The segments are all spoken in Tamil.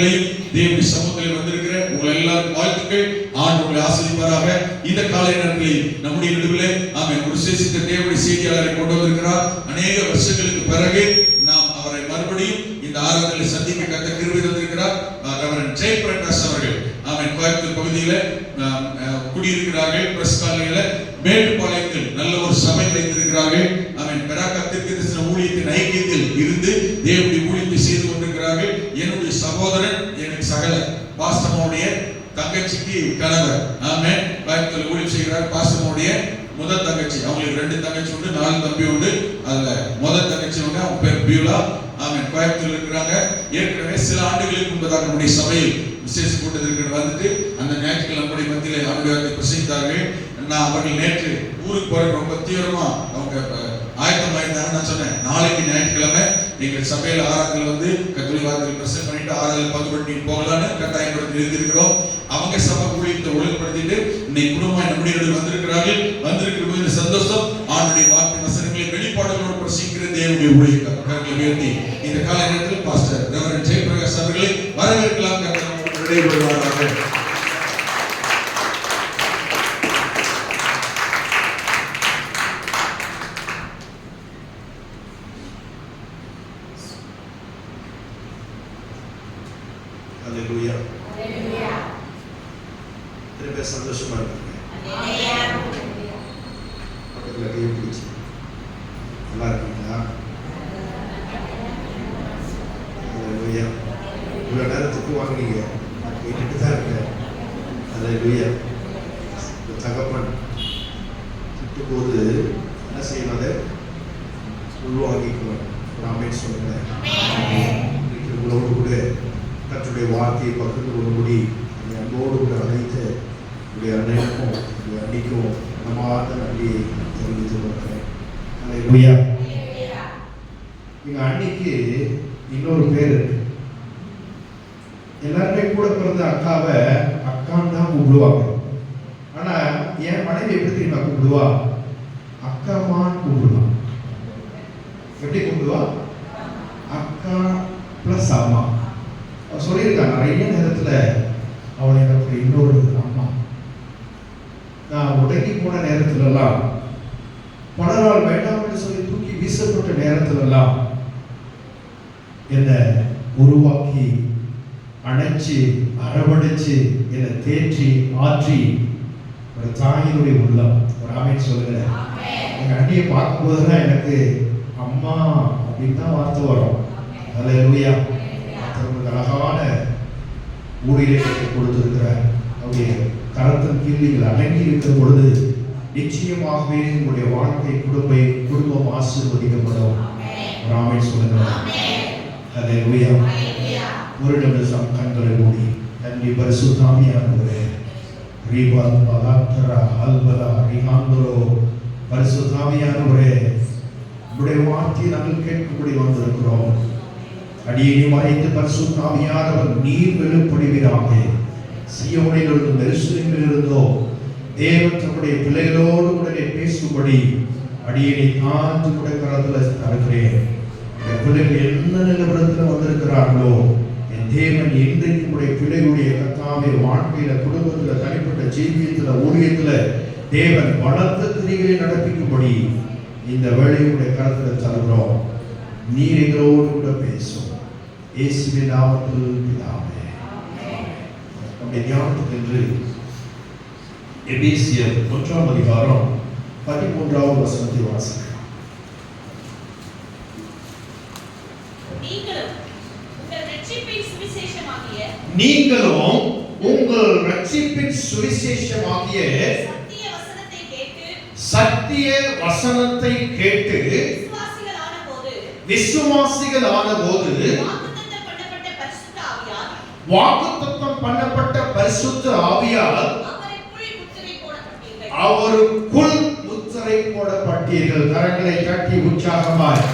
நேரத்திலையும் தேவனுடைய சமூகத்தில் வந்திருக்கிற உங்கள் எல்லாரும் வாழ்த்துக்கள். ஆண்டவர் உங்களை ஆசீர்வதிப்பாராக. இந்த காலை நேரத்தில் நம்முடைய நடுவிலே ஆமென் ஒரு விசேஷித்த தேவனுடைய செய்தியாளரை கொண்டு வந்திருக்கிறார். அநேக வருஷங்களுக்கு பிறகு நாம் அவரை மறுபடியும் இந்த ஆராதனையில் சந்திக்க கர்த்தர் கிருபை தந்திருக்கிறார். ரெவரண்ட் ஜெயபிரகாஷ் அவர்கள் ஆமென் கோயம்புத்தூர் பகுதியில் குடியிருக்கிறார்கள். பிரஸ் காலையில மேட்டுப்பாளையத்தில் நல்ல ஒரு சபை வைத்திருக்கிறார்கள். ஆமென் பெராக்கத்திற்கு ஊழியத்தின் ஐக்கியத்தில் இருந்து தேவனுடைய ஊழியத்தை செய்து கொண்டிருக்கிறார்கள். என்னுடைய சகோதரன் எனக்கு சகல பாஸ்டமோடைய தங்கச்சிக்கு கணவர் ஆமென் கோயம்புத்தூர் ஊழியம் செய்கிறார். பாஸ்டமோடைய முதல் தங்கச்சி, அவங்களுக்கு 2 தங்கச்சி உண்டு, 4 தம்பி உண்டு. அதுல முதல் தங்கச்சி அவங்க பேர் பியூலா ஆமென் கோயம்புத்தூர் இருக்கிறாங்க. ஏற்கனவே சில ஆண்டுகளுக்கு முன்பதாக நம்முடைய சபையில் விசேஷ கூட்டத்திற்கு வந்துட்டு அந்த ஞாயிற்றுக்கிழமை நம்முடைய மத்தியில் ஆண்டுகளை பிரசங்கித்தார்கள். நான் அவர்கள் நேற்று ஊருக்கு போற ரொம்ப தீவிரமா அவங்க ஆயத்தமாயிருந்தாங்க. நான் சொன்னேன் நாளைக்கு ஞாயிற்றுக்கிழமை எங்கள் சபையில் ஆராதனை வந்து கத்தோலிக்க வார்த்தையில் பிரசங்கம் பண்ணிட்டு ஆராதனை பங்கு பண்ணி போகலான்னு கட்டாயப்படுத்தி எழுதியிருக்கிறோம். அவங்க சபை ஊழியத்தை ஒழுங்குபடுத்திட்டு இன்னைக்கு குடும்பம் நம்முடைய வந்திருக்கிறார்கள். வந்திருக்கிற போது சந்தோஷம். ஆண்டுடைய வார்த்தை வசனங்களை வெளிப்பாடுகளோடு பிரசங்கிக்கிற தேவனுடைய ஊழியக்காரர்களை உயர்த்தி இந்த கால நேரத்தில் பாஸ்டர் ரெவரண்ட் ஜெயபிரகாஷ் அவர்களை வரவேற்கலாம். விடைபெறுவார்கள். Hallelujah. Hallelujah. திரும்ப சந்தோஷமா இருக்குங்க. பக்கத்துல கை பிடிச்சு நல்லா இருக்கீங்களா? Hallelujah. இவ்வளவு நேரம் துப்பு வாங்கினீங்க, நான் கேட்டுட்டு தான் இருக்கேன். Hallelujah. தகப்பன் திட்டும் போது என்ன செய்யணும்? அதை உள்வாங்கிக்கணும். ஆமென் சொல்லுங்க. உங்களோடு கூட கர்த்தருடைய வார்த்தையை பகிர்ந்து கொள்ளும்படி அன்போடு கூட அழைத்து உடைய அன்னைக்கும் உடைய அன்னைக்கும் மனமார்ந்த நன்றியை தெரிவித்துக் கொள்கிறேன். Hallelujah. எங்க அன்னைக்கு இன்னொரு பேர் இருக்கு. எல்லாருமே கூட பிறந்த அக்காவை அக்கான்னு தான் கூப்பிடுவாங்க. ஆனா என் மனைவி எப்படி தெரியுமா கூப்பிடுவா? அக்காமான்னு கூப்பிடுவா. எப்படி கூப்பிடுவா? அக்கா பிளஸ் அம்மா. சொல்லியிருக்காங்க நிறைய நேரத்துல அவளை எனக்கு இன்னொரு அம்மா. நான் உடங்கி போன நேரத்துல எல்லாம், பல நாள் வேண்டாம் என்று சொல்லி தூக்கி வீசப்பட்ட நேரத்துல எல்லாம் என்னை உருவாக்கி அணைச்சு அரவணைச்சு என்னை தேற்றி ஆற்றி ஒரு தாயினுடைய உள்ளம். ஒரு ஆமென் சொல்லுங்க. எங்க அண்ணியை பார்க்கும் போதுதான் எனக்கு அம்மா அப்படின்னு தான் வார்த்தை வரும். ஹல்லேலூயா. அழகான ஊழியத்தை கொடுத்திருக்கிறார். அவருடைய கரத்தின் கீழ் நீங்கள் அடங்கி இருக்கிற பொழுது நிச்சயமாகவே உங்களுடைய வாழ்க்கை குடும்பம் ஆசீர்வதிக்கப்படும். ஆமென் சொல்லுங்க. ஹல்லேலூயா. ஒரு நிமிஷம் கண்களை மூடி நன்றி பரிசுத்த ஆவியானவரே ரீபால் பலாத்தரா அல்பலா ரிஹாந்தரோ பரிசுத்த ஆவியானவரே உங்களுடைய வார்த்தையை நாங்கள் கேட்கும்படி வந்திருக்கிறோம். அடியேனை மறைத்து பரிசுத்த ஆவியானவர் நீர் வெளிப்படுவீராக. சீயோனிலிருந்தும் எருசலேமிலிருந்தோ தேவன் தம்முடைய பிள்ளைகளோடு உடனே பேசும்படி அடியேனை காத்து கொடுக்கிறதுல தருகிறேன். என் பிள்ளைகள் என்ன நிலவரத்தில் வந்திருக்கிறார்களோ என் தேவன் இன்றைக்கு உடைய பிள்ளைகளுடைய கர்த்தாவே வாழ்க்கையில குடும்பத்தில் தனிப்பட்ட ஜீவியத்தில் ஊழியத்தில் தேவன் பலத்த கிரிகளை நடப்பிக்கும்படி இந்த வேலையுடைய கருத்தில் தருகிறோம். நீர் எங்களோடு கூட பேசும். இயேசுவின் நாமத்தில் பிதாவே. நம்முடைய ஞானத்துக்கு என்று எபேசியர் 1ஆம் அதிகாரம் 13வது வசனத்தை வாசிக்கிறோம். நீங்களும் உங்கள் ரட்சிப்பின் சுவிசேஷமாகிய சத்திய வசனத்தை கேட்டு விசுவாசிகளான போது வாக்குத்தத்தம் பண்ணப்பட்ட பரிசுத்த ஆவியால் அவருக்குள் முத்திரை போடப்பட்டீர்கள். கரங்களை தட்டி உற்சாகமாய்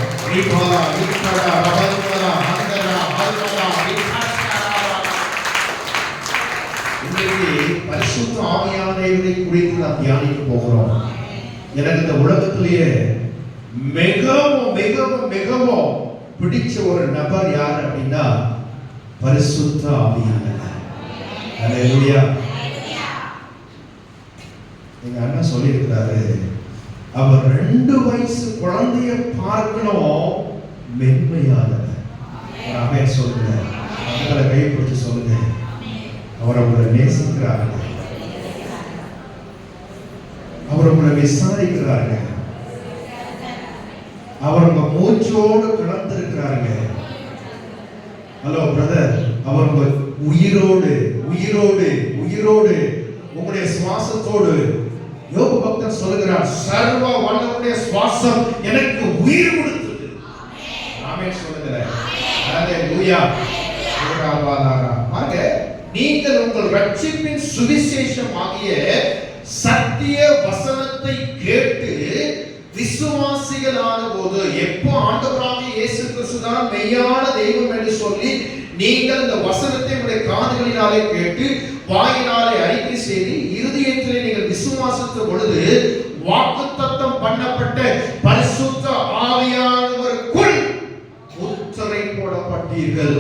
பரிசுத்த ஆவியானவரை குறித்து நாம் தியானிக்க போகிறோம். எனக்கு இந்த உலகத்திலேயே மிகவும் மிகவும் மிகவும் பிடிச்ச ஒரு நபர் யார் அப்படின்னா பரிசுத்த ஆவியானவர். அல்லேலூயா. எங்க அண்ணன் சொல்லியிருக்கிறாரு, அவர் 2 வயசு குழந்தைய பார்க்கணும் மென்மையானவர். ஆமென் சொல்லுங்க. அவங்களை கைப்பிடிச்சு சொல்லுங்க, அவர் உங்களை நேசிக்கிறாங்க, அவர் உங்களை விசாரிக்கிறாங்க, அவர் உங்க மூச்சோடு கலந்திருக்கிறாங்க. ஹலோ பிரதர், அவர் உங்க உயிரோடு உயிரோடு உயிரோடு உங்களுடைய சுவாசத்தோடு. யோபு பக்தன் சொல்லுகிறார், சர்வ வல்லவருடைய சுவாசம் எனக்கு உயிர் கொடுத்தது. ஆமென் சொல்லுங்க. ஹalleluya. பாருங்க, நீங்கள் உங்கள் ரட்சிப்பின் சுவிசேஷம் ஆகிய சத்திய வசனத்தை கேட்டு விசுவாசிகளான போது, எப்போ ஆண்டவராகிய இயேசு கிறிஸ்து தான் மெய்யான தெய்வம் என்று சொல்லி நீங்கள் இந்த வசனத்தை உங்களுடைய காதுகளினாலே கேட்டு வாயினாலே அறிக்கை செய்து இருதயத்திலே நீங்கள் விசுவாசித்த பொழுது வாக்குத்தத்தம் பண்ணப்பட்ட பரிசுத்த ஆவியானவருக்குள் முத்திரை போடப்பட்டீர்கள்.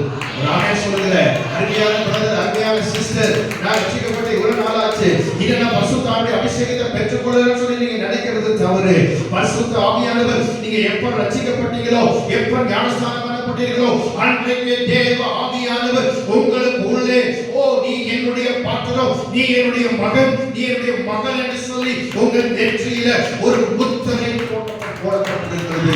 ஆமென் சொல்லுங்க. அருமையான பிரதர், அருமையான சிஸ்டர், நான் ரட்சிக்கப்பட்டு இவ்வளவு நாள் ஆச்சு, இதை நான் பரிசுத்த ஆவியை அபிஷேகத்தை பெற்றுக்கொள்ளணும்னு சொல்லி நீங்க நினைக்கிறது தவறு. பரிசுத்த ஆவியானவர் நீங்க எப்ப ரட்சிக்கப்பட்டீங்களோ, எப்ப ஞானஸ்நானம் பண்ணப்பட்டீர்களோ, அன்றைக்கு தேவ ஆவியானவர் உங்களுக்கு உள்ளே, ஓ நீ என்னுடைய பாத்திரம், நீ என்னுடைய மகன், நீ என்னுடைய மகள் என்று சொல்லி உங்கள் நெற்றியில ஒரு முத்திரை போடப்பட்டிருக்கிறது.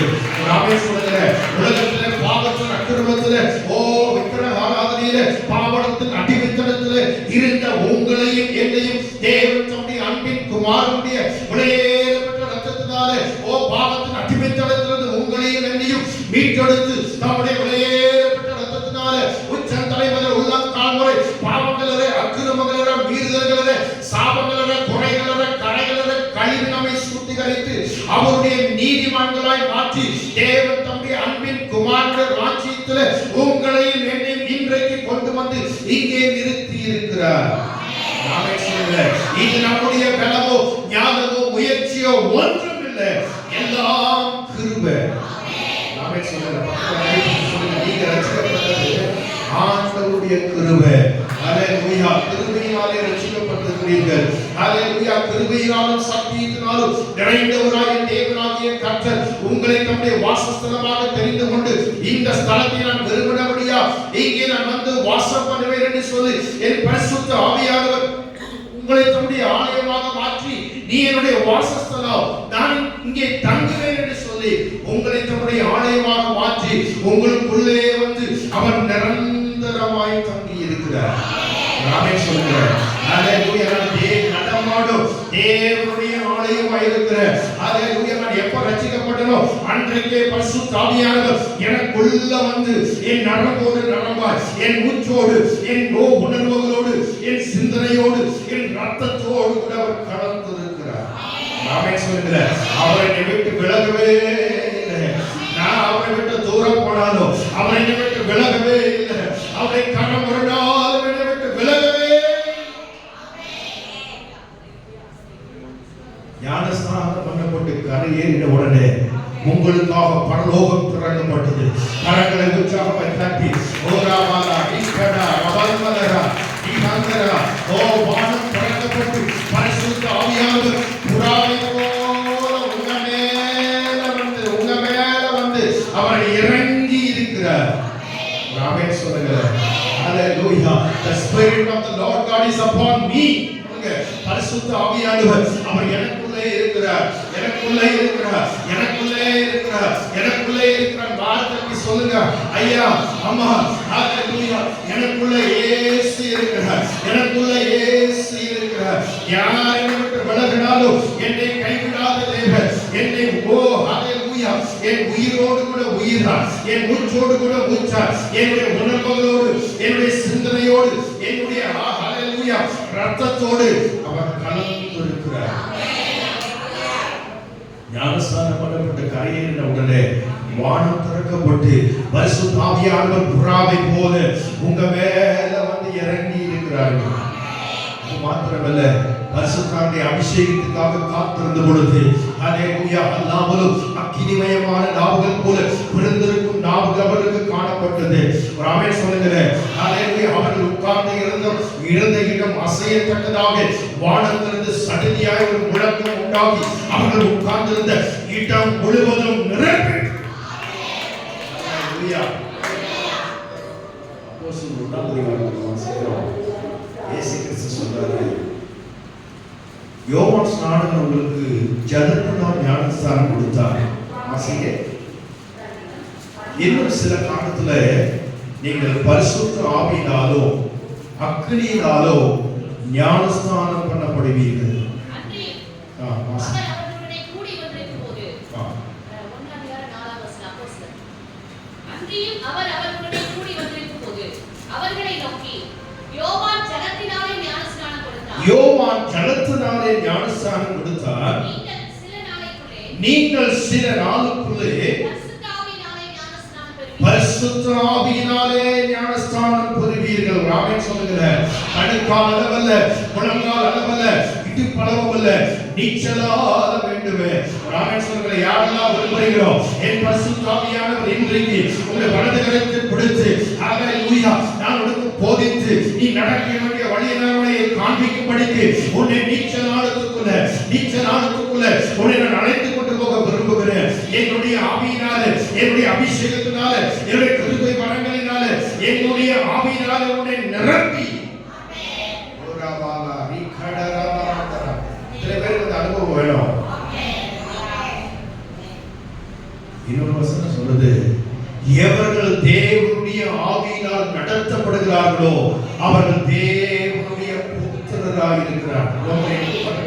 ஆமென் சொல்லுங்க. உலகத்திலே பாவத்தின் அக்கிரமத்திலே, ஓ விக்கிரக ஆராதனையிலே, பாவத்தின் அடிமைத்தனத்திலே இருந்த உங்களையும் என்னையும் தேவன் தம்முடைய அன்பின் குமாரனுடைய விலையேறப்பட்ட இரத்தத்தினாலே, ஓ பாவத்தின் அடிமைத்தனத்திலிருந்து உங்களையும் என்னையும் மீட்டெடுத்து தம்முடைய விலையேறப்பட்ட இரத்தத்தினாலே உச்சந்தலை முதல் உள்ளங்கால் வரை பாவங்களே, அக்கிரமங்களே, மீறுதல்களே, சாபங்களே, குறைகளே, கரைகளே கழுவி நம்மை சுத்திகரித்து அவருடைய நீதிமான்களாய் மாற்றி தேவன் தம்முடைய அன்பின் குமாரனுடைய ராஜ்யத்திலே உங்களையும் என்னையும் இன்றைக்கு கொண்டு வந்து இங்கே நிறுத்தி இருக்கிறார். ஆமென் சொல்லுங்க. இது நம்முடைய பலமோ ஞானமோ முயற்சியோ ஒன்றும் இல்லை, எல்லாம் கிருபை. ஆமென் சொல்லுங்க. நீங்க ரட்சிக்கப்பட்டது ஆண்டவருடைய கிருபை. ஹalleluya. கிருபையினாலே ரட்சிக்கப்பட்டிருக்கிறீர்கள். ஹalleluya. கிருபையினாலும் சத்தியத்தினாலும் நிறைந்தவராகிய தேவனாகிய கர்த்தர் உங்களை தம்முடைய வாசஸ்தலமாக தெரிந்து கொண்டு, இந்த ஸ்தலத்தை நான் விரும்பினபடியா இங்கே நான் வந்து வாசம் பண்ணுவேன் என்று சொல்லி என் பரிசுத்த ஆவியானவர் உங்களை தம்முடைய ஆலயமாக மாற்றி, நீ என்னுடைய வாசஸ்தலம், நான் இங்கே தங்குவேன் என்று சொல்லி உங்களை தம்முடைய ஆலயமாக மாற்றி உங்களுக்குள்ளே வந்து அவர் நிரந்தரமாய் தங்கி இருக்கிறார். ஆமென் சொல்லுங்க. ஹalleluya. நான் நடமாடும் தேவனுடைய ஆலயமாய் இருக்கிறேன். ஹalleluya. நான் எப்ப ரட்சிக்கப்பட்டனோ அன்றைக்கே பரிசுத்த ஆவியானவர் எனக்குள்ள வந்து என் நரம்போடு நரம்பாய், என் மூச்சோடு, என் உணர்வுகளோடு, என் சிந்தனையோடு, என் ரத்தத்தோடு கூட அவர் கலந்திருக்கிறார். ஆமென் சொல்லுங்க. அவரை விட்டு விலகவே இல்லை. நான் அவரை விட்டு தூரம் போனாலும் அவரை விட்டு விலகவே இல்லை. அவரை கரம் ஒரு நாள் விட்டு விலகவே. ஞானஸ்நானம் பண்ணப்பட்டு கரையேறின உடனே உங்களுக்காக பரலோகம் திறக்கப்பட்டது. கரங்களை உற்சாகமாய் தட்டி, ஓராவாலா இக்கடா ரவல்மலரா இஹந்தரா, ஓ வானம் திறக்கப்பட்டு பரிசுத்த ஆவியானவர் புறாவை போல உங்க மேல வந்து அவர் இறங்கி இருக்கிறார். ஆமென் சொல்லுங்க. ஹalleluya. The spirit of the Lord God is upon me. பரிசுத்த ஆவியானவர் அவர் எனக்குள்ளே இருக்கிறார், எனக்குள்ளே இருக்கிறார், எனக்குள்ளே இருக்கிறார், எனக்குள்ளே இருக்கிறார். வார்த்தைக்கு சொல்லுங்க, ஐயா அம்மா, ஹalleluya. எனக்குள்ளே இயேசு இருக்கிறார், எனக்குள்ளே இயேசு இருக்கிறார். யார் என்னை விட்டு விலகினாலும் என்னை கைவிடாத தேவன், என்னை ஓ ஹalleluya, என் உயிரோடு கூட உயிரா, என் மூச்சோடு கூட மூச்சா, என்னுடைய உணர்வுகளோடு, என்னுடைய சிந்தனையோடு, என்னுடைய ஹalleluya ரத்தத்தோடு அவர் கலந்திருக்கிறார். ஞானஸ்நானம் பண்ணப்பட்ட கரையேறின உடனே வானம் திறக்கப்பட்டு பரிசுத்த ஆவியானவர் புறாவை போல உங்க மேல வந்து இறங்கி இருக்கிறார்கள். அது மாத்திரமல்ல, பரிசுத்தாவிய அபிஷேகத்துக்காக காத்திருந்த பொழுது ஹalleluya அல்லாமலும் அக்கினிமயமான நாவுகள் போல பிறந்திருக்கும் நாவுகள் அவருக்கு காணப்பட்டது. ஆமென் சொல்லுங்க. இருந்த இடம் அசையத்தக்கதாக வானத்திலிருந்து சடதியாய் ஒரு முழக்கம் உண்டாகி அவர்கள் உட்கார்ந்திருந்த இடம் முழுவதும் நிரப்பி. இயேசு கிறிஸ்து சொல்றாரு, யோவான் ஸ்நானகர் உங்களுக்கு ஜலத்தினால் ஞானஸ்நானம் கொடுத்தார். ஆசியே, இன்னும் சில காலத்துல நீங்கள் பரிசுத்த ஆவியினாலோ அக்கினியினாலோ ஞானஸ்நானம் பண்ணப்படுவீர்கள். யோவான் ஜலத்தினாலே ஞானஸ்நானம் கொடுத்தார். நீங்கள் சில நாளுக்குள்ளே பரிசுத்த ஆவியினாலே ஞானஸ்நானம் பெறுவீர்கள். ஆமென் சொல்லுங்க. கணுக்கால் அளவல்ல, முழங்கால் அளவல்ல, இடுப்பளவல்ல, நீச்சலாக வேண்டுமே. ஆமென் சொல்லுங்க. யாரெல்லாம் விரும்புகிறீர்களோ என் பரிசுத்த ஆவியானவர் இன்றைக்கு உங்களை வலது கரத்தில் பிடித்து, ஹalleluya, நான் உனக்கு போதித்து நீ நடக்க வேண்டிய வழியை காண்பிக்கும்படிக்கு உன்னை நீச்சலானதுக்குள்ள உன்னை நான் அழைத்து கொண்டு போக விரும்புகிறேன். என்னுடைய ஆவியினாலே, என்னுடைய அபிஷேகத்தினாலே, என்னுடைய கிருபை வரங்களினாலே, என்னுடைய ஆவியினாலே உன்னை நிரப்பி. இத்தனை பேருக்கு அந்த அனுபவம் வேணும். இன்னொரு வசனம் சொல்லுது, எவர்கள் தேவனுடைய ஆவியினால் நடத்தப்படுகிறார்களோ அவர்கள் தேவனுடைய புத்திரராக இருக்கிறார்கள். ரோமர் 8:14.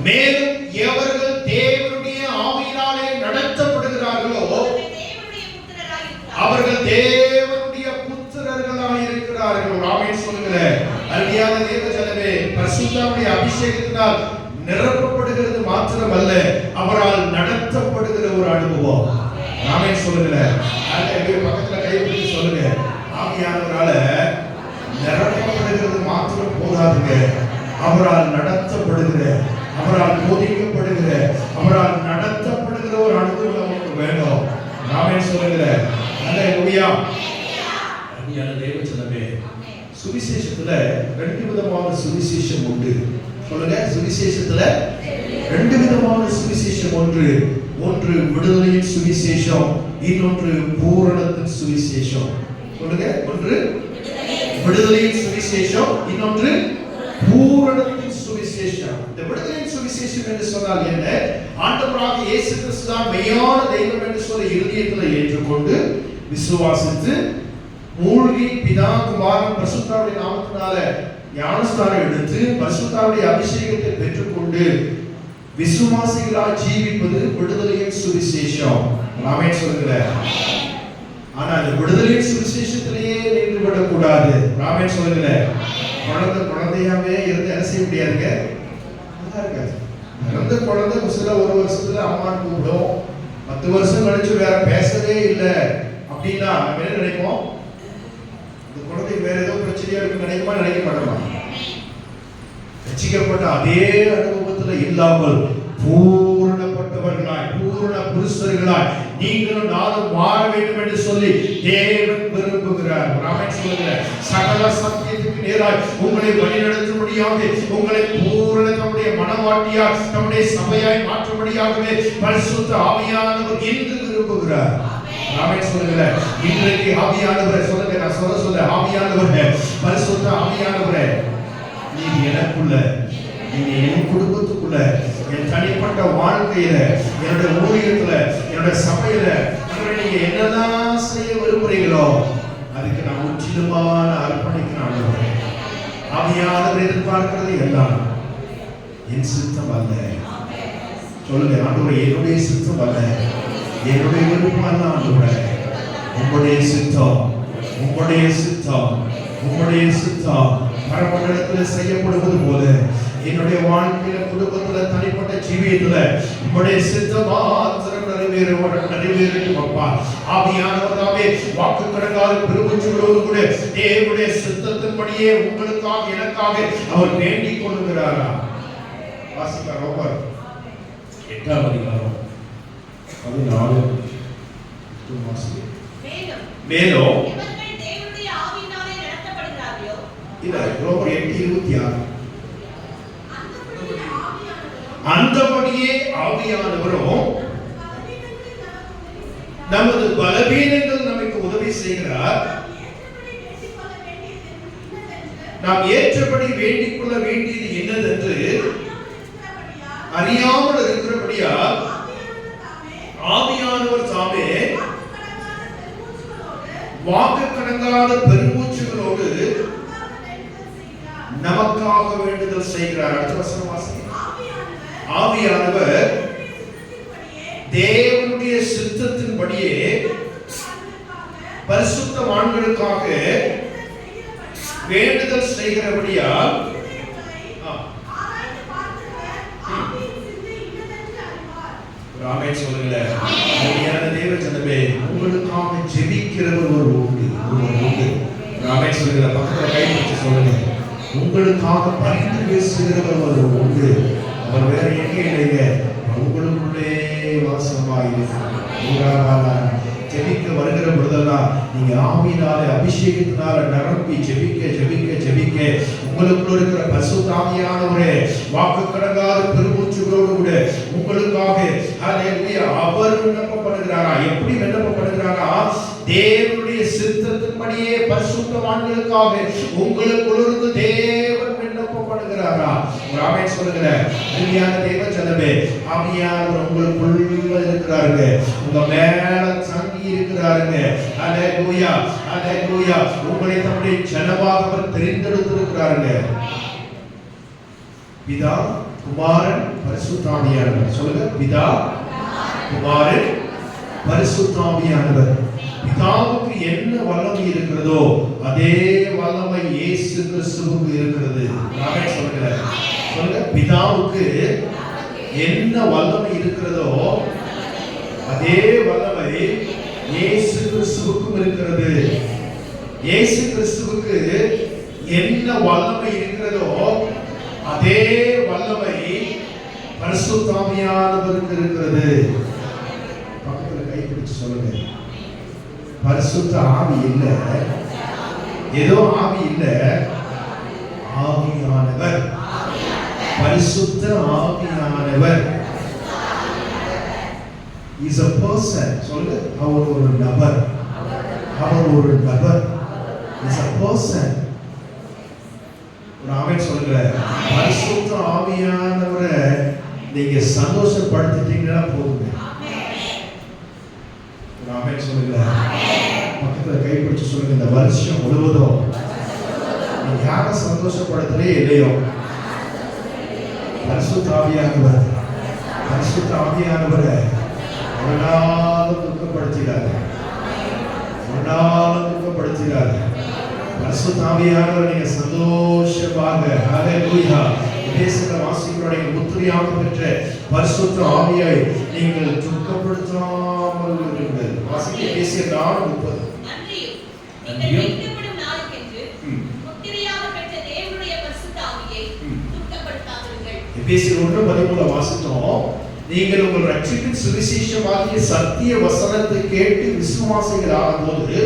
மேலும் எவர்கள் தேவனுடைய ஆவியினாலே நடத்தப்படுகிறார்களோ அவர்கள் தேவனுடைய புத்திரர்களாக இருக்கிறார்கள். ஆமென் சொல்லுங்க. அருமையான தேவ ஜனமே, பரிசுத்தமுடைய அபிஷேகத்தினால் நிரப்பப்படுகிறது மாத்திரமல்ல, அவரால் நடத்தப்படுகிற ஒரு அனுபவம். ஆமென் சொல்லுங்க. அல்லேலூயா. பக்கத்துல கை பிடிச்சு சொல்லுங்க, ஆவியானவரால நிரப்பப்படுகிறது மாத்திரம் போதாதுங்க, அவரால் நடத்தப்படுகிற, அவரால் போதிக்கப்படுகிற, அவரால் நடத்தப்படுகிற ஒரு அனுபவம் நமக்கு வேணும். ஆமென் சொல்லுங்க. அல்லேலூயா. அருமையான தேவ ஜனமே, சுவிசேஷத்துல ரெண்டு விதமான சுவிசேஷம் உண்டு. சொல்லுங்க, சுவிசேஷத்துல ரெண்டு விதமான சுவிசேஷம் உண்டு. ஒன்று விடுதலையின் சுவிசேஷம், இன்னொன்று பூரணத்தின் சுவிசேஷம். சொல்லுங்க, ஒன்று விடுதலையின் சுவிசேஷம், இன்னொன்று பூரணத்தின் சுவிசேஷம். இந்த விடுதலையின் சுவிசேஷம் என்று சொன்னால் என்ன? ஆண்டவராகிய இயேசு கிறிஸ்து தான் மெய்யான தெய்வம் என்று சொல்லி இருதயத்தில் ஏற்றுக்கொண்டு விசுவாசித்து மூழ்கி பிதா குமாரன் பரிசுத்தாவின் நாமத்தினால ஞானஸ்நானம் எடுத்து பரிசுத்தாவுடைய அபிஷேகத்தை பெற்றுக்கொண்டு விசுவாசிகளாய் ஜீவிப்பது விடுதலையின் சுவிசேஷம். ஆமென் சொல்லுங்க. ஆனா அந்த விடுதலையின் சுவிசேஷத்திலேயே நின்று விடக்கூடாது. ஆமென் சொல்லுங்க. குழந்தையாவே இருந்து என்ன செய்ய முடியாதுங்க. பிறந்த குழந்தை சில ஒரு வருஷத்துல அம்மான்னு கூப்பிடும், 10 வருஷம் கழிச்சு வேற பேசவே இல்லை அப்படின்னா நம்ம என்ன நினைப்போம்? இந்த குழந்தை வேற ஏதோ பிரச்சனையா இருக்கு நினைக்குமா, நினைக்க மாட்டோமா? ரட்சிக்கப்பட்ட அதே அனுபவத்துல இல்லாமல் பூரணப்பட்டவர்களாய், பூரண புருஷர்களாய் நீங்களும் நானும் மாற வேண்டும் என்று சொல்லி தேவன் விரும்புகிறார். ஆமென் சொல்லுங்க. சகல சத்தியத்துக்கு நேராய் உங்களை வழிநடத்தும்படியாக, உங்களை பூரண தம்முடைய மனவாட்டியாய், தம்முடைய சபையாய் மாற்றும்படியாகவே பரிசுத்த ஆவியானவர் இன்று விரும்புகிறார். ஆமென் சொல்லுங்க. இன்றைக்கு ஆவியானவரே சொல்லுங்க, நான் சொல்ல ஆவியானவரே, பரிசுத்த ஆவியானவரே, நீங்க எனக்குள்ள, நீங்க என் குடும்பத்துக்குள்ள, என் தனிப்பட்ட வாழ்க்கையில, என்னுடைய ஊழியத்துல, என்னுடைய சபையில நீங்க என்னதான் செய்ய விரும்புறீங்களோ அதுக்கு நான் முற்றிலுமான அர்ப்பணிக்கிறேன். ஆவியானவர் எதிர்பார்க்கிறது எல்லாம் என் சித்தம் அல்ல. சொல்லுங்க, ஆண்டவரே, என்னுடைய சித்தம் அல்ல, என்னுடைய விருப்பம் அல்ல ஆண்டவரே, உம்முடைய சித்தம், உம்முடைய சித்தம், உம்முடைய சித்தம் பரமண்டலத்தில் செய்யப்படுவது போல என்னுடைய வாழ்க்கையில, குடும்பத்துல, தனிப்பட்ட ஜீவியத்துல உம்முடைய சித்தம் மாத்திரம் நிறைவேறட்டும் அப்பா. ஆவியானவராவே வாக்கு கடங்காத பெருமூச்சோடு கூட தேவனுடைய சித்தத்தின்படியே உங்களுக்காக எனக்காக அவர் வேண்டிக் கொள்கிறாரா? வாசிக்க ரோமர் 8ஆம் அதிகாரம் 14 மேலும் இவர்கள் தேவனுடைய ஆவியினாலே நடத்தப்படுகிறார்களோ இல்ல ரோமர் 8:26 அந்தபடியே ஆவியானவரும் நமது பலவீனங்கள் நமக்கு உதவி செய்கிறார். நாம் ஏற்றபடி வேண்டிக் கொள்ள வேண்டியது என்னதென்று அறியாமல் இருக்கிறபடியால் ஆவியானவர் தாமே வாக்கு கடங்காத பெருமூச்சுகளோடு நமக்காக வேண்டுதல் செய்கிறார். அடுத்த வசனம் வாசிங்க. ஆவியானவர் தேவனுடைய சித்தத்தின்படியே பரிசுத்தவான்களுக்காக வேண்டுதல் செய்கிறபடியால் ஆமென் சொல்லுங்க. அருமையான தேவ ஜனமே, உங்களுக்காக ஜெபிக்கிறவர் ஒரு உண்டு. ஆமென் சொல்லுங்க. பக்கத்துல கை பிடிச்சு சொல்லுங்க. உங்களுக்காக பரிந்து பேசுகிறவர் ஒரு உண்டு. அவர் வேற எங்கே இல்லைங்க, உங்களுக்குள்ளே வாசமாயிருக்கிறார். ஜெபிக்க வருகிற பொழுதெல்லாம் நீங்க ஆவியினாலே அபிஷேகத்தினால நிரம்பி ஜெபிக்க ஜெபிக்க ஜெபிக்க உங்களுக்குள்ள இருக்கிற பரிசுத்த ஆவியானவரே வாக்கு கடங்காத பெருமூச்சுகளோடு கூட உங்களுக்காக ஹல்லேலூயா அவர் விண்ணப்பப்படுகிறாரா? எப்படி விண்ணப்பப்படுகிறாரா? தேவனுடைய சித்தத்தின்படியே பரிசுத்தவான்களுக்காக உங்களுக்குள்ளிருந்து தேவன் விண்ணப்பப்படுகிறாரா? ஆமென் சொல்லுங்க. அருமையான தேவ ஜனமே, ஆவியானவர் உங்களுக்குள்ள இருக்கிறாருங்க, உங்க மேல தங்கி இருக்கிறாருங்க. ஹல்லேலூயா ஹல்லேலூயா. உங்களை தம்முடைய ஜனமாக அவர் தெரிந்தெடுத்திருக்கிறாருங்க. பிதா குமாரன் பரிசுத்த ஆவியானவர். சொல்லுங்க. பிதா குமாரன் பரிசுத்த ஆவியானவர். பிதாவுக்கு என்ன வல்லமை இருக்கிறதோ அதே வல்லமை இயேசு கிறிஸ்துவுக்கு இருக்கிறது. ஆமென் சொல்லுங்க. சொல்லுங்க. பிதாவுக்கு என்ன வல்லமை இருக்கிறதோ அதே வல்லமை இயேசு கிறிஸ்துவுக்கும் இருக்கிறது. இயேசு கிறிஸ்துவுக்கு என்ன வல்லமை இருக்கிறதோ அதே வல்லமை பரிசுத்த ஆவியானவருக்கு இருக்கிறது. பக்கத்துல கை பிடிச்சு சொல்லுங்க. பரிசுத்த ஆவி இல்ல, ஏதோ ஆவி இல்ல, ஆவியானவர். பரிசுத்த ஆவியானவர் is a person. சொல்லுங்க. அவர் ஒரு நபர். அவர் ஒரு நபர். is a person. ஒரு ஆமென் சொல்லுங்க. பரிசுத்த ஆவியானவரை நீங்க சந்தோஷப்படுத்திட்டீங்கன்னா போதுங்க. ஒரு ஆமென் சொல்லுங்க. பக்கத்துல கை பிடிச்சு சொல்லுங்க. இந்த வருஷம் முழுவதும் நீங்க யாரை சந்தோஷப்படுத்தலே இல்லையோ பரிசுத்த ஆவியானவர், பரிசுத்த ஆவியானவரை ஒரு நாளும் துக்கப்படுத்திடாது, ஒரு நாளும் துக்கப்படுத்திடாது. பரிசுத்த ஆவியானவரை நீங்க சந்தோஷமாக ஹல்லேலூயா தேசத்துல வாசிக்கிறோட முத்திரையாக பெற்ற பரிசுத்த ஆவியை நீங்கள் துக்கப்படுத்தாமல் இருங்கள். வாசிக்க பேசிய 4:30. மீட்கப்படும் நாளுக்கென்று முத்திரையாக பெற்ற தேவனுடைய பரிசுத்த ஆவியை துக்கப்படுத்தாதீர்கள். எபேசியர் 1:13 வாசித்தோம். நீங்கள் உங்கள் ரட்சிப்பின் சுவிசேஷமாகிய சத்திய வசனத்தை கேட்டு விசுவாசிகள் ஆகும்போது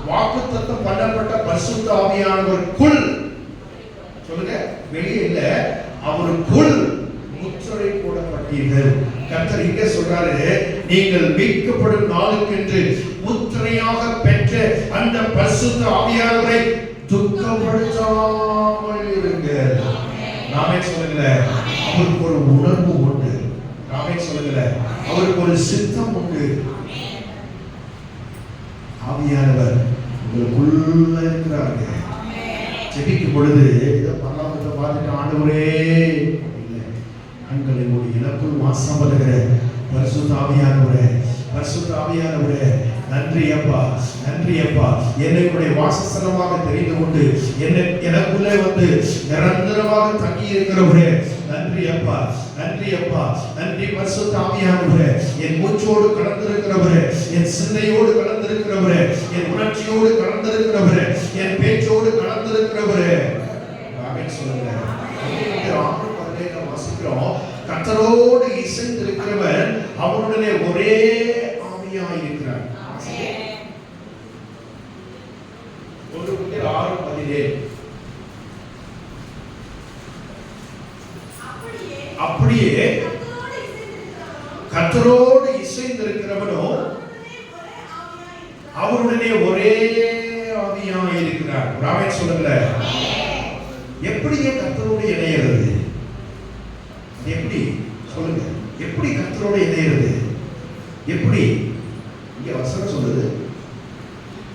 வாக்குத்தத்தம் பண்ணப்பட்ட பரிசுத்த ஆவியானவருக்குள், சொல்லுங்க, வெளியே இல்ல, அவருக்குள் முத்திரை போடப்பட்டீர்கள். கர்த்தர் இங்க சொல்றாரு, நீங்கள் மீட்கப்படும் நாளுக்கென்று முத்திரையாக பெற்ற அந்த பரிசுத்த ஆவியானவரை துக்கப்படுத்தாமல் இருங்கள். நாமே சொல்லுங்க. அவருக்கு ஒரு உணர்வு உண்டு. நாமே சொல்லுங்க. அவருக்கு ஒரு சித்தம் உண்டு. ஆவியானவர் உங்களுக்குள்ள இருக்கிறாங்க. ஜெபிக்கும் பொழுது இதை பரலோகத்தை பார்த்துட்டு ஆண்டவரே இல்லை, கண்களை மூடி எனக்குள் வாசம் பண்ணுகிற பரிசுத்த ஆவியானவரே, பரிசுத்த ஆவியானவரே, நன்றி அப்பா, நன்றி அப்பா. என்னுடைய வாசஸ்தலமாக தெரிந்து கொண்டு எனக்குள்ளே வந்து நிரந்தரமாக தங்கி இருக்கிறவரே, நன்றி அப்பா, நன்றி அப்பா, நன்றி பரிசுத்த ஆவியானவரே. என் மூச்சோடு கலந்திருக்கிறவரே, என் சிந்தையோடு கலந்திருக்கிறவரே, என் உணர்ச்சியோடு கலந்திருக்கிறவரே, என் பேச்சோடு கலந்திருக்கிறவரே. ஆமென் சொல்லுங்க. வாசிக்கிறோம். கர்த்தரோடு இசைந்திருக்கிறவன் அவருடனே ஒரே ஆவியாய் இருக்கிறார். ஒரு 6:17 அப்படியே கர்த்தரோடு இசைந்திருக்கிறவனோ அவருடனே ஒரே ஆவியாய் இருக்கிறார். ஆமென் சொல்லுங்க. எப்படியே கர்த்தரோடு இணையிறது? எப்படி சொல்லுங்க? எப்படி கர்த்தரோடு இணையிறது? எப்படி? இங்க வசனம் சொல்லுது,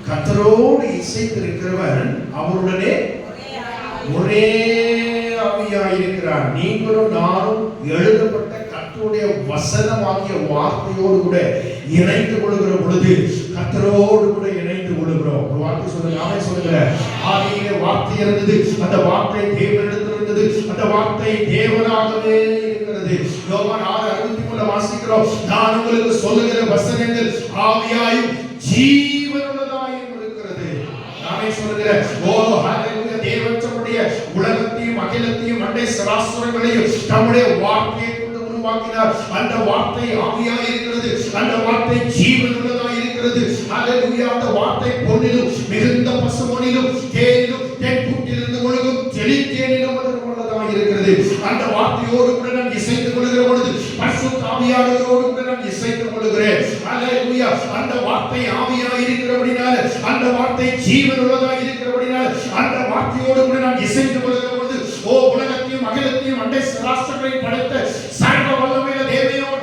கர்த்தரோடு இசைந்திருக்கிறவன் அவருடனே ஒரே ஆவியாய் இருக்கிறார். நீங்களும் நானும் எழுதப்பட்ட கர்த்தருடைய வசனமாகிய வார்த்தையோடு கூட இணைந்து கொள்கிற பொழுது கர்த்தரோடு கூட இணைந்து கொள்கிறோம். ஒரு வார்த்தை சொல்லுங்க. ஆமென் சொல்லுங்க. ஆதியிலே வார்த்தை இருந்தது, அந்த வார்த்தை தேவனிடத்தில் இருந்தது, அந்த வார்த்தை தேவனாகவே இருக்கிறது. யோவான் 6:63 வாசிக்கிறோம், நான் உங்களுக்கு சொல்லுகிற வசனங்கள் ஆவியாயும் ஜீவனுள்ளதாயும் இருக்கிறது. ஆமென் சொல்லுங்க. ஓ ஹalleluya. தேவன் தம்முடைய உலகத்தையும் அகிலத்தையும் அண்டை சராசரங்களையும் தம்முடைய வார்த்தையை கொண்டு உருவாக்கினார். அந்த வார்த்தை ஆவியாய் இருக்கிறது, அந்த வார்த்தை ஜீவனுள்ளதாய் இருக்கிறது. ஹalleluya. அந்த வார்த்தை பொன்னிலும் மிகுந்த பசுமொனிலும் தேனிலும் தென்பூட்டிலிருந்து ஒழுகும் தெளித்தேனிலும் உள்ளதாய் இருக்கிறது. அந்த வார்த்தையோடு கூட நான் இசைந்து கொள்கிற பொழுது பரிசுத்த ஆவியானவரோடு கூட நான் இசைந்து கொள்கிறேன். ஹalleluya. அந்த வார்த்தை ஆவியாய் இருக்கிறபடினால, அந்த வார்த்தை ஜீவனுள்ளதாய் இருக்கிறபடினால, அந்த வார்த்தையோடு கூட நான் இசைந்து கொள்கிற பொழுது ஓ உலகத்தையும் அகிலத்தையும் அண்டை சராசரங்களையும் படைத்த சர்வ வல்லமையுள்ள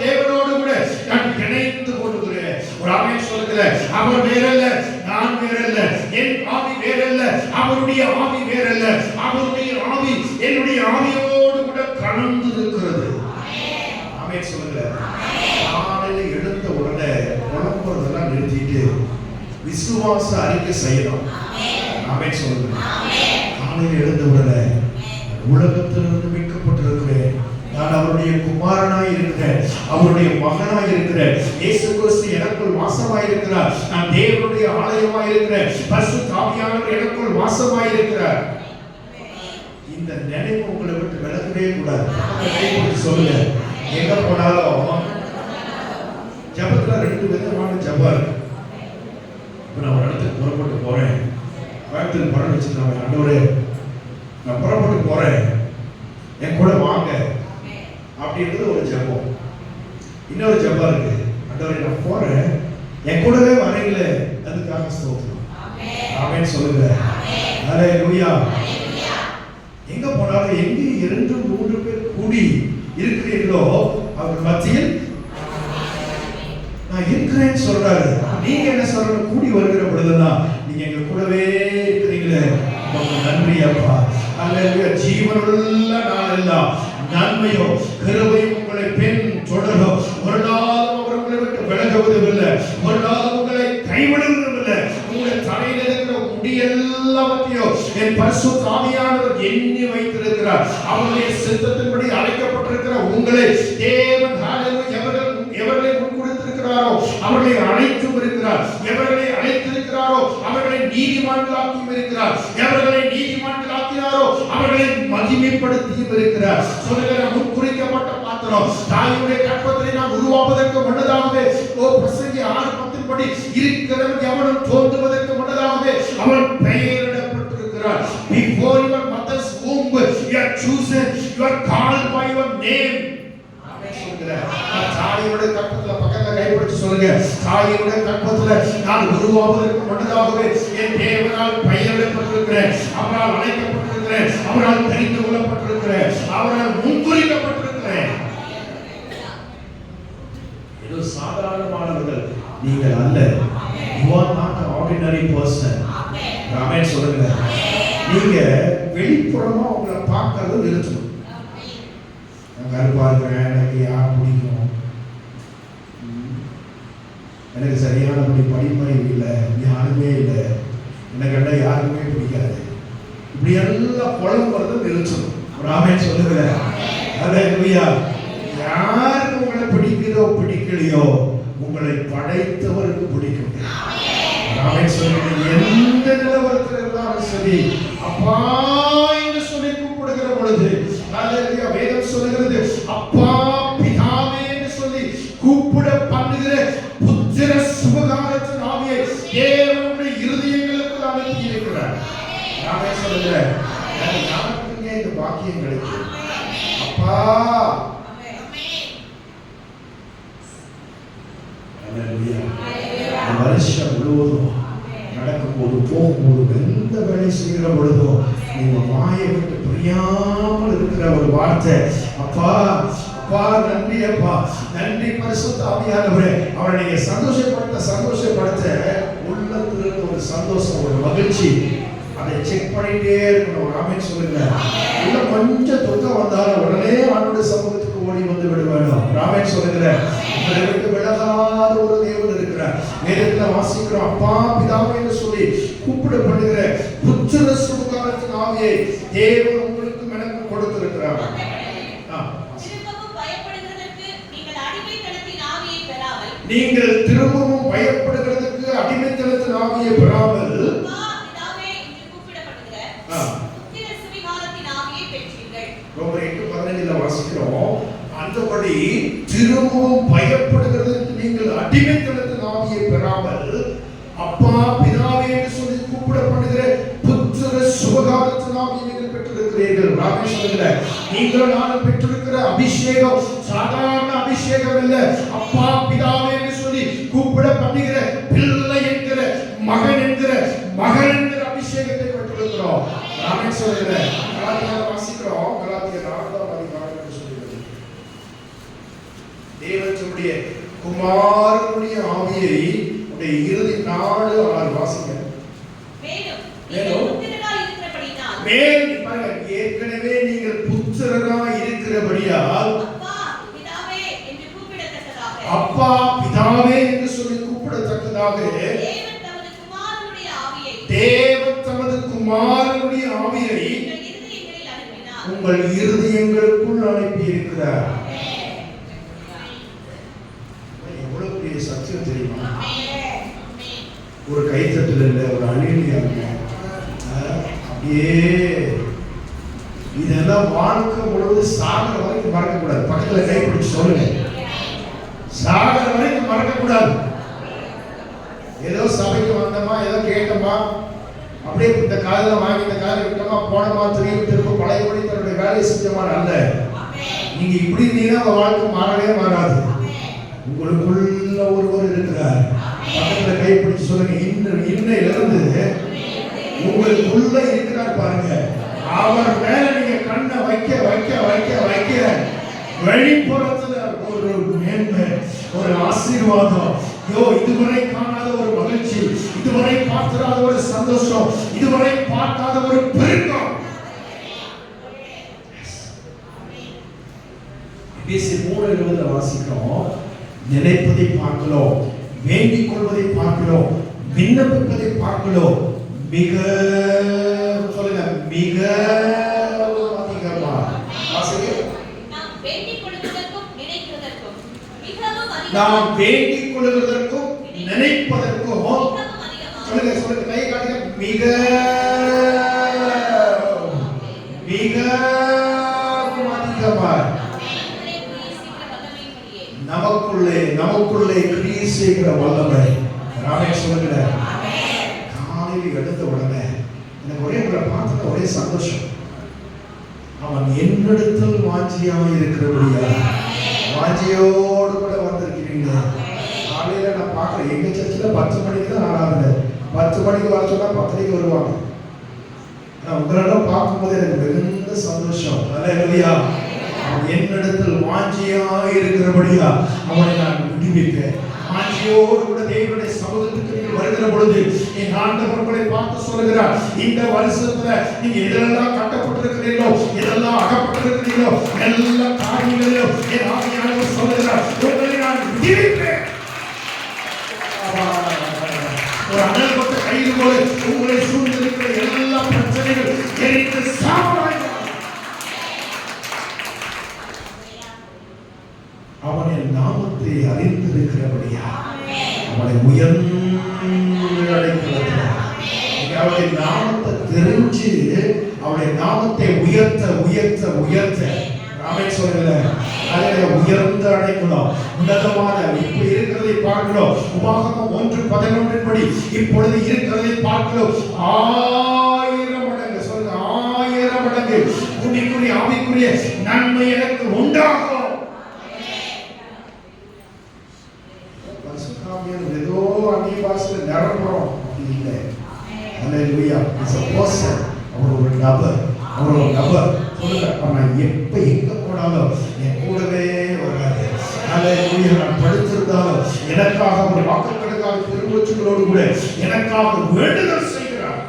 தேவனோடு கூட நான் இணைந்து கொள்கிறேன். ஒரு ஆமென் சொல்லுங்க. அவர் வேறல்ல, நான் வேறல்ல, என் ஆவி வேறல்ல, அவருடைய ஆவி வேறல்ல, அவருடைய ஆவி என்னுடைய ஆவியோடு கூட கலந்து இருக்கிறது. ஆமென் சொல்லுங்க. காலையில் எழுந்த உடனே உடம்புறதெல்லாம் நிறுத்திட்டு விசுவாச அறிக்கை செய்யணும். ஆமென் சொல்லுங்க. காலையில் எழுந்த உடனே உலகத்திலிருந்து மீட்கப்பட்டிருக்கிறேன், நான் அவருடைய குமாரனாய் இருக்கிறேன், அவருடைய மகனாய் இருக்கிறேன், இயேசு கிறிஸ்து எனக்குள் வாசமாய் இருக்கிறார், நான் தேவனுடைய ஆலயமாய் இருக்கிறேன், பரிசுத்த ஆவியானவர் எனக்குள் வாசமாய் இருக்கிறார். இந்த நினைவு உங்களை விட்டு விலகவே கூடாது. சொல்லுங்க. எங்க போனாலும் ஜபத்துல 2 விதமான ஜபம் இருக்கு. இப்ப நான் ஒரு இடத்துக்கு புறப்பட்டு போறேன், கோயம்புத்தூர் படம் வச்சுருக்காங்க, ஆண்டவரே நான் புறப்பட்டு போறேன், என் கூட வாங்க அப்படின்றது ஒரு ஜபம். இன்னொரு ஜபம் இருக்கு, ஆண்டவரே நான் போறேன், என் கூடவே வரீங்களே அதுக்காக ஸ்தோத்திரம். ஆமென் சொல்லுங்க. ஹalleluya. எங்க போனாலும் எங்கே 2-3 பேர் கூடி இருக்கிறீர்களோ அவர் மத்தியில் நான் இருக்கிறேன்னு சொல்றாரு. நீங்க என்ன சொல்றீங்க? கூடி வருகிற பொழுதுதான் நீங்க எங்க கூடவே இருக்கிறீங்களே, உங்களுக்கு நன்றி அப்பா. ஹalleluya. ஜீவனுள்ள நாளெல்லாம் நன்மையோ கிருபையும் உங்களை பின் தொடரும். ஒரு நாளும் அவர் உங்களை விட்டு விலகுவதில்லை, ஒரு நாளும் உங்களை கைவிடுவதில்லை. உங்களுடைய தலையில் இருக்கிற முடியெல்லாவற்றையும் என் பரிசுத்த ஆவியானவர் எண்ணி வைத்திருக்கிறார். அவருடைய சித்தத்தின்படி அழைக்கப்பட்டிருக்கிற உங்களை தேவன் ஹalleluya எவர்களை முன்குறித்திருக்கிறாரோ அவர்களை அழைத்தும் இருக்கிறார், எவர்களை அழைத்திருக்கிறாரோ அவர்களை நீதிமான்களாக்கியும் இருக்கிறார், எவர்களை நீதிமான்களாக்கினாரோ அவர்களை மகிமைப்படுத்தியும் இருக்கிறார். சொல்லுகிற முன்குறிக்கப்பட்ட பாத்திரம் தாயுடைய கற்பத்திலே நாம் உருவாவதற்கு முன்னதாகவே பிரசங்கி 6:10 படி இருக்கிறவன் எவனும் தோன்றுவதற்கு முன்னதாகவே அவன் பெயரிடப்பட்டிருக்கிறார். Before your mother's womb you are chosen, you are called by your name. தாயுடைய கற்பத்துல பக்கத்துல கைப்பிடிச்சு சொல்லுங்க. தாயுடைய கற்பத்துல நான் உருவாவதற்கு முன்னதாகவே என் தேவனால் பெயரிடப்பட்டிருக்கிறேன், அவரால் அழைக்கப்பட்டிருக்கிறேன், அவரால் தெரிந்து கொள்ளப்பட்டிருக்கிறேன், அவரால் முன்குறிக்கப்பட்டிருக்கிறேன். ஏதோ சாதாரணமானவர்கள் நீங்கள் அல்ல. You are not an ordinary person. ஆமென் சொல்லுங்க. நீங்க வெளிப்புறமா உங்களை பார்க்கறது நிறுத்தணும். கருப்பா இருக்கிறேன், எனக்கு யார் பிடிக்கும், எனக்கு சரியானபடி படிப்பறிவு இல்லை, யாருமே இல்லை, எனக்கு யாருக்குமே பிடிக்காது, இப்படி எல்லாம் புலம்புறதை நிறுத்தணும். ஆமென் சொல்லுங்க. ஹalleluya. யாருக்கு உங்களை பிடிக்குதோ பிடிக்கலையோ உங்களை படைத்தவருக்கு பிடிக்கும். ஆமென் சொல்லுங்க. எந்த நிலவரத்தில் இருந்தாலும் சரி அப்பா என்று சொல்லி கூப்பிடுகிற பொழுது ஹalleluya வேதம் சொல்லுகிறது அப்பா பிதாவே என்று சொல்லி கூப்பிட பண்ணுகிற புத்திர சுபகாரத்தின் ஆவியை தேவனுடைய இருதயங்களுக்கு அனுப்பி இருக்கிறார். நாமே சொல்லுகிறேன், யாருக்குங்க இந்த பாக்கியம் கிடைக்கும்? அப்பா வருஷம் முழுவதும் நடக்கும் போது போகும்போது எந்த வேலை செய்கிற பொழுதோ நீங்க வாயை விட்டு புரியாமல் இருக்கிற ஒரு வார்த்தை, அப்பா அப்பா நன்றி, அப்பா நன்றி பரிசுத்த ஆவியானவரே. அவரை நீங்க சந்தோஷப்படுத்த உள்ளத்திலிருந்து ஒரு சந்தோஷம், ஒரு மகிழ்ச்சி, அதை செக் பண்ணிட்டே இருக்கணும். ஆமென் சொல்லுங்க. இன்னும் கொஞ்சம் துக்கம் வந்தாலும் உடனே ஆண்டவருடைய சமூகத்துக்கு ஓடி வந்து விட வேண்டும். ஆமென் சொல்லுங்க. உங்களுக்கு விலகாத ஒரு தேவன் இருக்கிறார். வேதத்துல வாசிக்கிறோம், அப்பா பிதாவே என்று சொல்லி கூப்பிட பண்ணுகிற புத்திர சுபகாரத்தின் ஆவியை தேவன் உங்களுக்கு எனக்கு கொடுத்திருக்கிறார். நீங்கள் திரும்பவும் பயப்படுகிறதுக்கு அடிமைத்தனத்தின் ஆவியை பெறாமல் ரோமர் 8:15 வாசிக்கிறோம், அந்தபடி திரும்பவும் பயப்படுகிறதுக்கு நீங்கள் அடிமைத்தனத்தின் ஆவியை பெறாமல் அப்பா பிதாவே என்று சொல்லி கூப்பிட பண்ணுகிற புத்திர சுபகாரத்தின் ஆவியை நீங்கள் பெற்றிருக்கிறீர்கள். ராமே சொல்லுங்க, நீங்கள் நானும் பெற்றிருக்கிற அபிஷேகம் சாதாரண அபிஷேகம் இல்ல. அப்பா பிதாவே என்று சொல்லி கூப்பிட பண்ணுகிற பிள்ளை என்கிற மகன் என்கிற மகள் என்கிற அபிஷேகத்தை பெற்றிருக்கிறோம். ராமே சொல்லுங்க. கலாத்தியர் வாசிக்கிறோம், கலாத்தியர் 4ஆம் அதிகாரம் என்று சொல்லுகிறது, தேவனுடைய குமாரனுடைய ஆவியை உடைய இறுதி 4:6 வாசிங்க. ஏற்கனவே நீங்கள் புத்திரராய் இருக்கிறபடியால் அப்பா பிதாவே என்று சொல்லி கூப்பிடத்தக்கதாக தேவன் தமது குமாரனுடைய ஆவியை உங்கள் இருதயங்களுக்குள் அனுப்பி இருக்கிறார். எவ்வளவு பெரிய சத்தியம் தெரியுமா? ஒரு கைத்தட்டல் இல்லை, ஒரு அழிலியா இல்லை. அப்படியே இதெல்லாம் வாழ்க்கை முழுவது சாகர வரைக்கும் மறக்கக்கூடாது. பக்கத்துல கைப்பிடிச்சு சொல்லுங்க, சாகர வரைக்கும் மறக்கக்கூடாது. ஏதோ சபைக்கு வந்தோமா, ஏதோ கேட்டோமா, அப்படியே இந்த காலையில வாங்கி இந்த காலையில் விட்டோமா, போனமா, திரும்ப பழையபடி தன்னுடைய வேலையை செஞ்சோமா அல்ல. நீங்க இப்படி இருந்தீங்கன்னா உங்க வாழ்க்கை மாறவே மாறாது. உங்களுக்குள்ள ஒருவர் இருக்கிறார். பக்கத்துல கைப்பிடிச்சு சொல்லுங்க, இன்னையிலிருந்து உங்களுக்குள்ள இருக்கிறார் பாருங்க. அவர் மேல நீங்க கண்ணை வைக்க வைக்க வைக்க வைக்க வெளிப்புறத்துல ஒரு மேன்மை, ஒரு ஆசீர்வாதம், இதுவரை காணாத ஒரு மகிழ்ச்சி, இதுவரை பார்க்காத ஒரு சந்தோஷம், இதுவரை பார்க்காத ஒரு பெருக்கம். எபேசியர் 3:20 வாசிக்கிறோம், நினைப்பதை பார்க்கிறோம், வேண்டிக் கொள்வதை பார்க்கிறோம், விண்ணப்பிப்பதை பார்க்கிறோம், மிக சொல்லுங்க, மிக அதிகமா வாசிங்க. நாம் வேண்டிக் கொள்வதற்கும் நினைப்பதற்கும் சொல்லுங்க, கை காட்டுங்க, மிக மிக அதிகமா நமக்குள்ளே கிரியை செய்கிற வல்லமை. ராமே சொல்லுங்க. காலையில் எடுத்த உடனே எனக்கு ஒரே முறை பார்த்த ஒரே சந்தோஷம். அவன் என்னிடத்தில் வாஞ்சியாக இருக்கிறபடியா, வாஞ்சியோடு கூட வந்திருக்கிறீங்க. காலையில நான் பார்க்கிறேன், எங்க சர்ச்சில் 10 மணிக்கு தான் ஆராதனை. 10 மணிக்கு வர சொன்னா 10:30 வருவாங்க. உங்களெல்லாம் பார்க்கும்போது எனக்கு மிகுந்த சந்தோஷம். அல்லேலூயா. அவன் என்னிடத்தில் வாஞ்சியாக இருக்கிறபடியா அவனை நான் விடுவிப்பேன். வாஞ்சியோடு கூட தேவனுடைய சமூகத்துக்கு நீங்கள் வருகிற பொழுது என் ஆண்டவர் உங்களை பார்த்து சொல்லுகிறார், இந்த வருஷத்துல நீங்க எதெல்லாம் கட்டப்பட்டிருக்கிறீர்களோ, எதெல்லாம் அகப்பட்டிருக்கிறீர்களோ, எல்லா காரியங்களிலும் என் ஆவியானவர் சொல்லுகிறார், உங்களை நான் விடுவிப்பேன். ஒரு அனல் பட்ட கயிறு போல உங்களை சூழ்ந்திருக்கிற எல்லா பிரச்சனைகள் எரித்து சாம்பலாய் அவனை நாமத்தை அறிந்திருக்கிறபடியா அவனை உயர்ந்து அழைக்கிறார். அவருடைய நாமத்தை தெரிஞ்சு அவருடைய நாமத்தை உயர்த்த உயர்த்த உயர்த்த ஆமென் சொல்லுங்க. அதிலே உயர்ந்த அடைக்கலம், உன்னதமான இப்ப இருக்கிறதை பார்க்கிறோம். உபாகமம் 1:11 படி இப்பொழுது இருக்கிறதை பார்க்கிறோம் 1000 மடங்கு. சொல்லுங்க, 1000 மடங்கு பூமிக்குரிய ஆவிக்குரிய நன்மை எனக்கு உண்டாகும். பரிசுத்தாவியானவர் ஏதோ அந்நிய பாஷையில் நிரப்புறோம் இல்லை. ஹல்லேலூயா. It's a person. அவர் ஒரு நபர். அவர் ஒரு நபர். சொல்லுங்க, நான் எப்ப எங்க போனாலும் என் கூடவே வராது. ஹல்லேலூயா. நான் படுத்திருந்தாலும் எனக்காக ஒரு வாக்குகளுக்காக பெருமூச்சுகளோடு கூட எனக்காக வேண்டுதல் செய்கிறார்.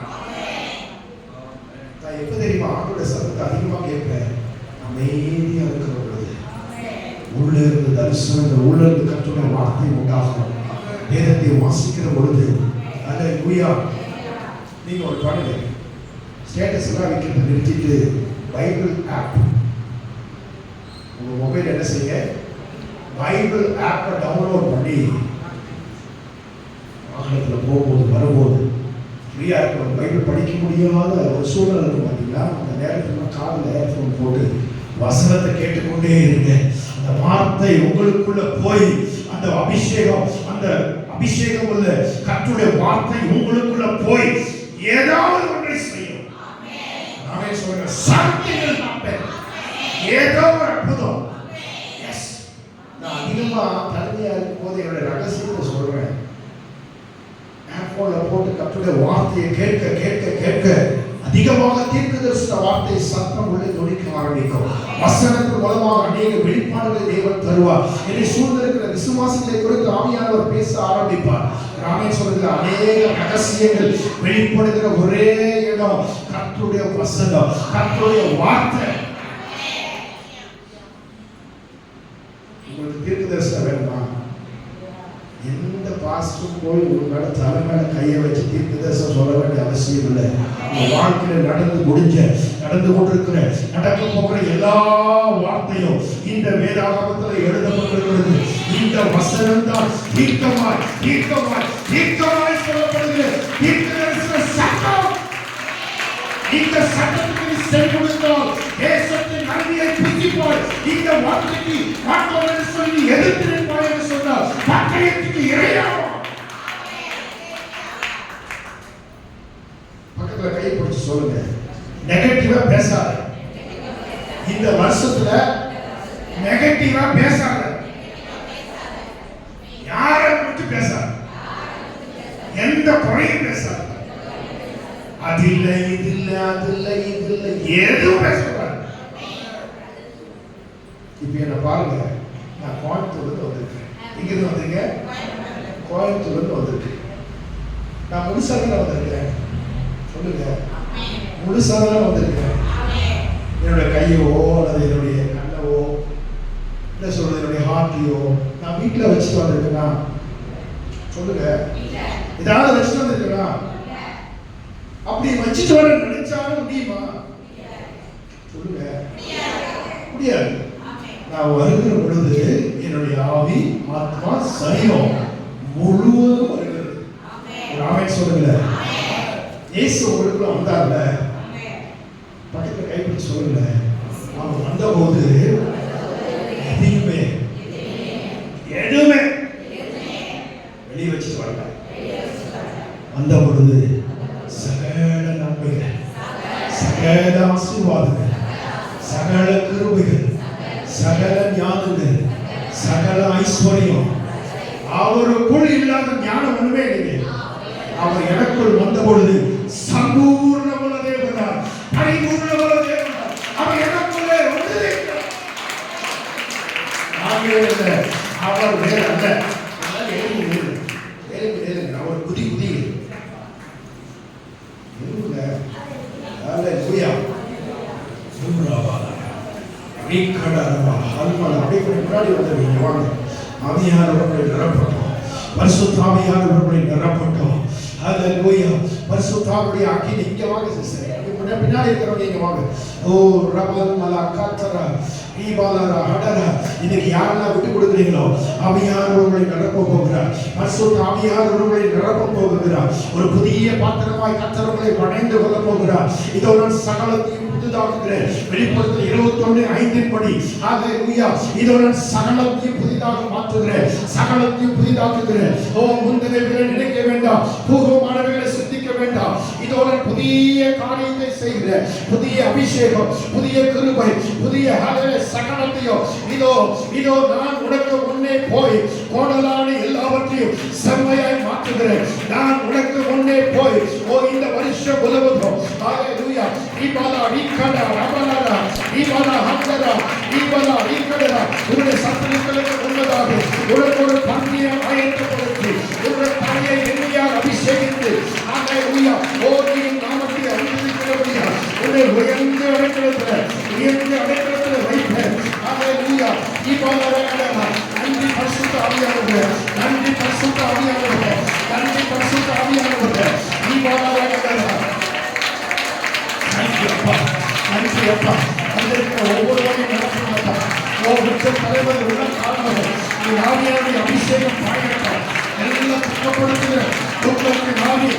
நான் எப்ப தெரியுமா ஆண்டோட சத்தத்தை அதிகமா கேட்கிறேன்? அமைதியா இருக்கிற பொழுது, உள்ள இருந்து தரிசனங்கள், உள்ள இருந்து கற்றுடைய வார்த்தை உண்டாகும். வேதத்தை வாசிக்கிற பொழுது. ஹல்லேலூயா. நீங்க ஒரு பாருங்க, ஸ்டேட்டஸ் எல்லாம் வைக்கிறது நிறுத்திட்டு பைபிள் ஆப், உங்க மொபைல் என்ன செய்ய, பைபிள் ஆப்பை டவுன்லோட் பண்ணி வாகனத்தில் போகும்போது வரும்போது ஃப்ரீயா இருக்கும். பைபிள் படிக்க முடியாத ஒரு சூழ்நிலை இருக்கும் பார்த்தீங்களா, அந்த நேரத்தில் காதில் ஏர்ஃபோன் போட்டு வசனத்தை கேட்டுக்கொண்டே இருங்க. அந்த வார்த்தை உங்களுக்குள்ள போய் அந்த அபிஷேகம் உள்ள கர்த்தருடைய வார்த்தை உங்களுக்குள்ள போய் ஏதாவது ஒன்றை செய்யும். ஆமென் சொல்லுங்க. something will happen. ஏதோ ஒரு அற்புதம். எஸ். நான் அதிகமா தனியா இருக்கும்போது என்னோட ரகசியத்தை சொல்றேன். ஏர்போன்ல போட்டு கர்த்தருடைய வார்த்தையை கேட்க கேட்க கேட்க அதிகமாக தீர்க்கதரிசன வார்த்தை சத்தம் உள்ளே துணிக்க ஆரம்பிக்கும். வசனத்தின் மூலமாக அநேக வெளிப்பாடுகளை தேவன் தருவார். என்னை சூழ்ந்திருக்கிற விசுவாசத்தை குறித்து ஆவியானவர் பேச ஆரம்பிப்பார். ஆமென் சொல்லுங்க. அநேக ரகசியங்கள் வெளிப்படுகிற ஒரே இடம் கர்த்தருடைய வசனம், கர்த்தருடைய வார்த்தை. உங்களுக்கு தீர்க்கதரிசனம் வேணுமா? எந்த பாஸ்டரும் போய் ஒரு மேல தலை மேல கையை வச்சு தீர்க்கதரிசனம் சொல்ல வேண்டிய அவசியம் இல்லை. உங்க வாழ்க்கையில நடந்து கொண்டிருக்கிற நடக்க போகிற எல்லா வார்த்தையும் இந்த வேதாகமத்தில் எழுதப்பட்டிருக்கிறது. இந்த வசனம் தான் தீர்க்கமாய் சொல்லப்படுகிற தீர்க்கதரிசன சட்டம். இந்த சட்டத்துக்கு செல்லுங்கள். தேசத்தின் நன்மையை புசிப்பாய். இந்த வார்த்தைக்கு மாற்றோடு சொல்லி எதிர்த்து நிற்பாய் என்று சொன்னார். பட்டயத்துக்கு இரையாகும். பக்கத்துல கை பிடிச்சு சொல்லுங்க, நெகட்டிவா பேசாத. இந்த வருஷத்துல நெகட்டிவா பேசாத. யாரை குறித்து பேசாத. எந்த குறையும் பேசாத. அது இல்லை, இது இல்லை, அது இல்லை, இது இல்லை, எதுவும் பேசக்கூடாது. இப்ப என்ன பாருங்க, நான் கோயம்புத்தூர்ல வந்திருக்கேன். இங்கிருந்து வந்தீங்க? கோயம்புத்தூர்ல வந்திருக்கேன். நான் முழுசாக வந்திருக்கேன். சொல்லுங்க, முழுசாக வந்திருக்கேன். என்னுடைய கையோ அல்லது என்னுடைய கண்ணவோ என்ன சொல்றது, என்னுடைய ஹார்ட்லையோ நான் வீட்டில் வச்சுட்டு வந்திருக்கேனா? சொல்லுங்க, ஏதாவது வச்சுட்டு வந்திருக்கேனா? அப்படி வச்சுட்டு வர நினைச்சாலும் முடியுமா? சொல்லுங்க, முடியாது. நான் வருகிற பொழுது என்னுடைய ஆவி, ஆத்மா, சரீரம் முழுவதும் வருகிறது. ஆமென் சொல்லுங்க. இயேசு உங்களுக்குள்ள வந்தார்ல, பக்கத்துல கைப்பிடிச்சு சொல்லுங்க, அவர் வந்தபோது எதுவுமே வெளியே வச்சுட்டு வரல. வந்த பொழுது சகல நன்மைகள், சகல ஆசீர்வாதங்கள், சகல கிருபைகள், சகல ஞானங்கள், சகல ஐஸ்வர்யம், அவருக்குள் இல்லாத ஞானம் ஒண்ணுமே இல்லை. அவர் எனக்குள் வந்த பொழுது சம்பூர்ணமுள்ள தேவனார், பரிபூர்ணமுள்ள தேவனார். அவர் எனக்குள்ளே வந்திருக்கிறார். அவர் வேற அல்ல. அவர் குதி முன்னாடி வந்து வாங்க. ஆவியானவர்களை நிரப்பட்டும், பரிசுத்த ஆவியானவர்களை நிரப்பட்டும். ஹல்லேலூயா. பரிசுத்த ஆவியுடைய அக்கினி இங்க வாங்க சிஸ்டர். பின்னாடி இருக்கிறவங்க இங்க வாங்க. ஓ ரபல் மலா கத்தரா ஈபாலரா ஹடரா. இன்னைக்கு யாரெல்லாம் விட்டு கொடுக்குறீங்களோ ஆவியானவர்களை நிரப்ப போகிறார். பரிசுத்த ஆவியானவர்களை நிரப்ப போகிறார். ஒரு புதிய பாத்திரமாய் கத்தரவர்களை வணைந்து கொள்ள போகிறார். இதோ நான் சகலத்தையும் புதிதாக்குகிறேன். வெளிப்படுத்தல் 21:5 படி ஹalleluya இதோ நான் சகலத்தையும் புதிதாக மாற்றுகிறேன், சகலத்தையும் புதிதாக்குகிறேன். ஓ முந்தினவைகளை நினைக்க வேண்டாம், பூர்வமானவைகளை சிந்திக்க வேண்டாம். இதோ நான் புதிய காரியத்தை செய்கிறேன், புதிய அபிஷேகம், புதிய கிருபை, புதிய ஹalleluya சகலத்தையும் இதோ நான் உனக்கு முன்னே போய் கோணலான எல்லாவற்றையும் செம்மையாய் மாற்றுகிறேன். நான் உனக்கு முன்னே போய் ஓ இந்த வருஷம் முழுவதும் ஹalleluya இபாலா இக்கடா ரபலரா இபாலா ஹந்தரா இபாலா இக்கடா உன்னுடைய சத்துருக்களுக்கு முன்னதாக உனக்கு ஒரு பந்தியை ஆயத்தப்படுத்தி உன்னுடைய தலையை எண்ணெயால் அபிஷேகித்து ஹalleluya ஓ நீ நாமத்தை அறிந்திருக்கிறபடியா உன்னை உயர்ந்த அடைக்கலத்தில் வைப்பேன். ஹalleluya இபாலா ரகடா நன்றி பரிசுத்த ஆவியானவரே, நன்றி பரிசுத்த ஆவியானவரே, நன்றி பரிசுத்த ஆவியானவரே. இபாலா ரகடா நன்றி அப்பா, நன்றி அப்பா. வந்திருக்கிற ஒவ்வொருவரையும் நடத்துவதா உச்ச தலைவர் உள்ள காரணம் நீ ஆவியானுடைய அபிஷேகம் பாயப்பா எல்லாம் துக்கப்படுத்துகிற துக்கத்தின் ஆவி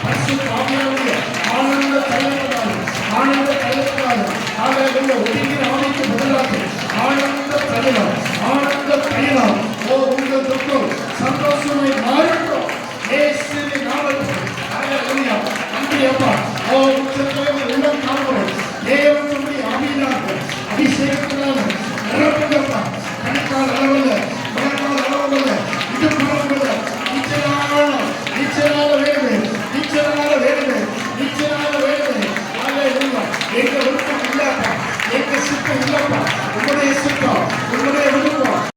பரிசுத்த ஆவியானுடைய ஆனந்த தலைவராக ஹalleluya ஒடுங்கிற ஆவிக்கு பதிலாக ஆனந்த தைலம் ஓ உங்கள் துக்கம் சந்தோஷமாய் மாறட்டும் இயேசுவின் நாமத்தில் ஹalleluya. நன்றி அப்பா. ஓ உச்ச தலைவர் உள்ள காரணம் தேவ